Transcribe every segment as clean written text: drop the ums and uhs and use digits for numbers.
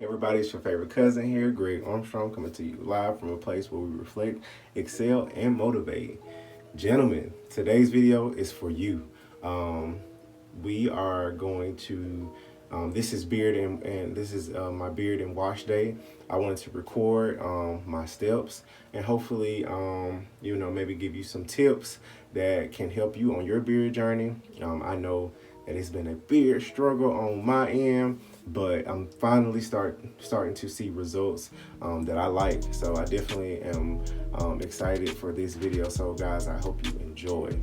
Everybody, it's your favorite cousin here, Greg Armstrong, coming to you live from a place where we reflect, excel, and motivate. Gentlemen, today's video is for you. Um, we are going to. This is beard and this is my beard and wash day. I wanted to record my steps and hopefully, maybe give you some tips that can help you on your beard journey. I know that it's been a beard struggle on my end, but I'm finally starting to see results that I like. So I definitely am excited for this video. So guys, I hope you enjoy.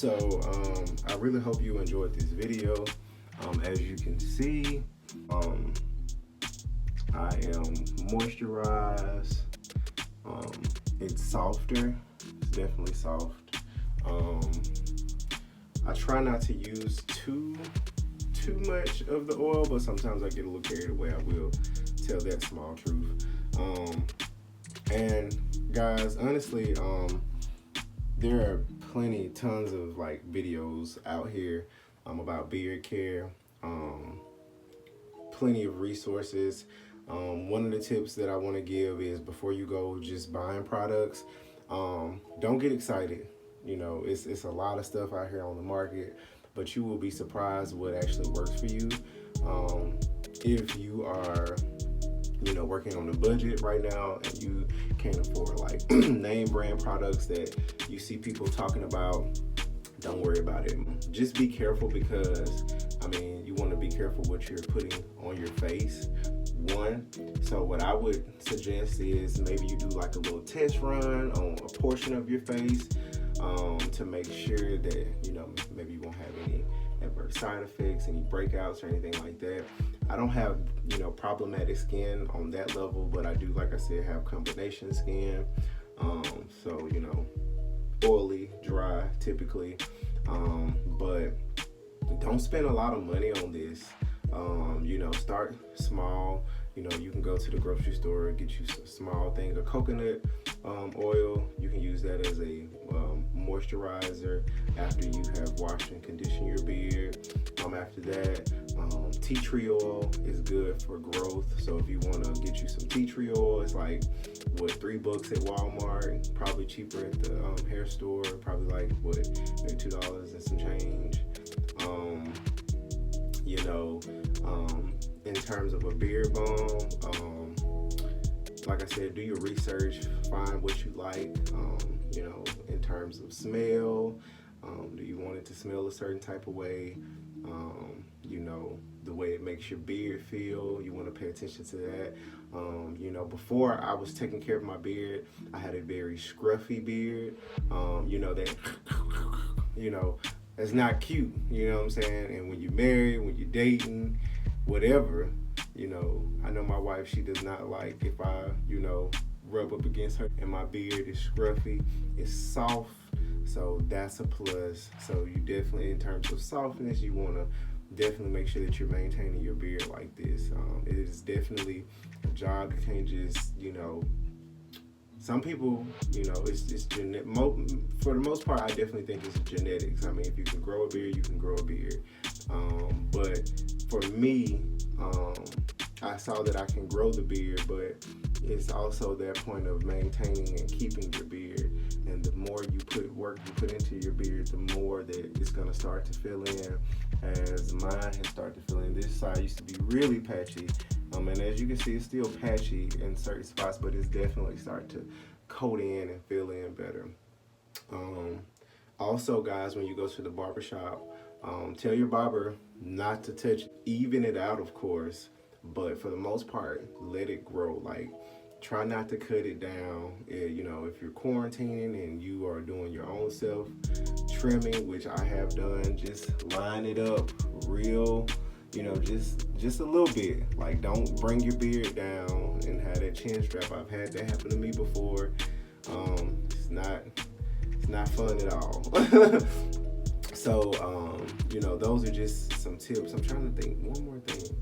So I really hope you enjoyed this video. As you can see, I am moisturized. It's softer. It's definitely soft. I try not to use too much of the oil, but sometimes I get a little carried away. I will tell that small truth. And guys, honestly, there are tons of like videos out here about beard care. Plenty of resources. One of the tips that I want to give is before you go just buying products, don't get excited. You know, it's a lot of stuff out here on the market, but you will be surprised what actually works for you. If you are, you know, working on a budget right now and you can't afford like name brand products that you see people talking about, don't worry about it. Just be careful, because I mean, you want to be careful what you're putting on your face. So what I would suggest is maybe you do like a little test run on a portion of your face, to make sure that, you know, maybe you won't have any adverse side effects, any breakouts or anything like that. I don't have, you know, problematic skin on that level, but I do, like I said, have combination skin. So, you know, oily, dry typically. But don't spend a lot of money on this. You know, start small. You know, you can go to the grocery store, get you a small thing of coconut oil. You can use that as a moisturizer after you have washed and conditioned your beard. After that, tea tree oil is good for growth. So if you want to get you some tea tree oil, it's like $3 at Walmart, probably cheaper at the hair store, probably like maybe $2 and some change. You know, in terms of a beard balm, like I said, do your research, find what you like. You know, in terms of smell, do you want it to smell a certain type of way? You know, the way it makes your beard feel, you want to pay attention to that. You know, before I was taking care of my beard, I had a very scruffy beard. You know, that, you know, that's not cute, you know what I'm saying? And when you're married, when you're dating, whatever, you know, I know my wife, she does not like if I, you know, rub up against her and my beard is scruffy. It's soft, so that's a plus. So you definitely, in terms of softness, you want to definitely make sure that you're maintaining your beard like this. It is definitely a job. You can't just, you know, some people, you know, it's genetic. For the most part, I definitely think it's genetics. I mean, if you can grow a beard, you can grow a beard. But for me, I saw that I can grow the beard, but it's also that point of maintaining and keeping your beard. And the more you put into your beard, the more that it's gonna start to fill in. As mine has started to fill in. This side used to be really patchy. And as you can see, it's still patchy in certain spots, but it's definitely starting to coat in and fill in better. Also, guys, when you go to the barbershop, tell your barber not to touch, even it out, of course, but for the most part, let it grow. Like, try not to cut it down. You know, if you're quarantining and you are doing your own self trimming, which I have done, just line it up real, you know, just a little bit. Like, don't bring your beard down and have that chin strap. I've had that happen to me before. It's not fun at all. So, you know, those are just some tips. I'm trying to think one more thing.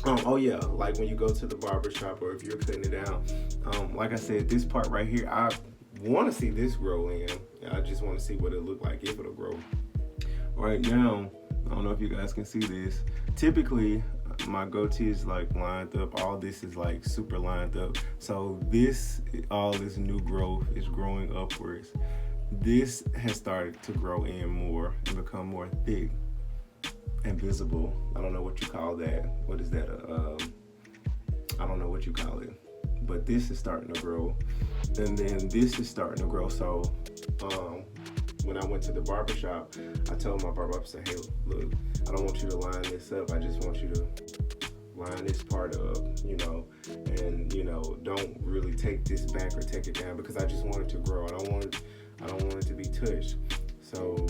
Oh yeah, like when you go to the barbershop or if you're cutting it down, like I said, this part right here, I want to see this grow in. I just want to see what it look like, if it'll grow. Right now, I don't know if you guys can see this. Typically, my goatee is like lined up. All this is like super lined up. So all this new growth is growing upwards. This has started to grow in more and become more thick and visible. I don't know what you call that. What is that? I don't know what you call it. But this is starting to grow. And then this is starting to grow. So when I went to the barbershop, I told my barber, I said, hey, look, I don't want you to line this up. I just want you to line this part up, you know, and, you know, don't really take this back or take it down, because I just want it to grow. I don't want it to be touched. So,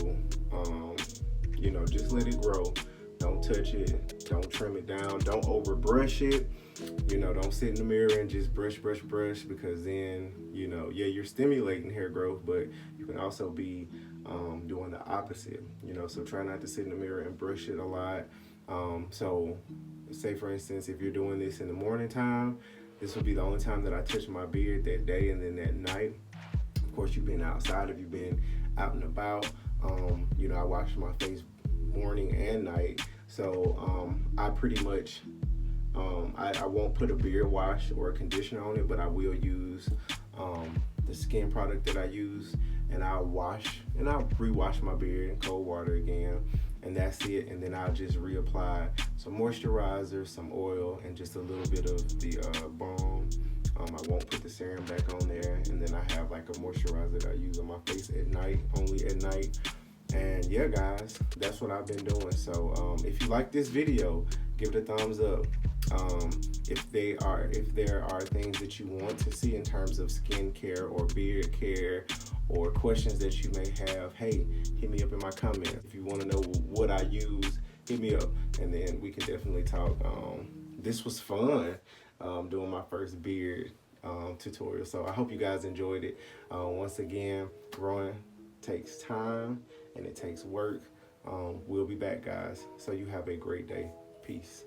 just let it grow. Don't touch it. Don't trim it down. Don't over brush it. Don't sit in the mirror and just brush, because then, yeah, you're stimulating hair growth, but you can also be doing the opposite, so try not to sit in the mirror and brush it a lot. So, say for instance, if you're doing this in the morning time, this will be the only time that I touch my beard that day, and then that night. Of course, you've been outside, if you've been out and about, I wash my face morning and night. So I pretty much, I won't put a beard wash or a conditioner on it, but I will use the skin product that I use, and I'll rewash my beard in cold water again, and that's it. And then I'll just reapply some moisturizer, some oil, and just a little bit of the balm. I won't put the serum back on there, and then I have like a moisturizer that I use on my face at night, only at night. And yeah, guys, that's what I've been doing. So if you like this video, give it a thumbs up. If there are things that you want to see in terms of skincare or beard care or questions that you may have, hey, hit me up in my comments. If you want to know what I use, hit me up, and then we can definitely talk. This was fun, doing my first beard tutorial. So I hope you guys enjoyed it. Once again, growing takes time and it takes work. We'll be back, guys. So you have a great day. Peace.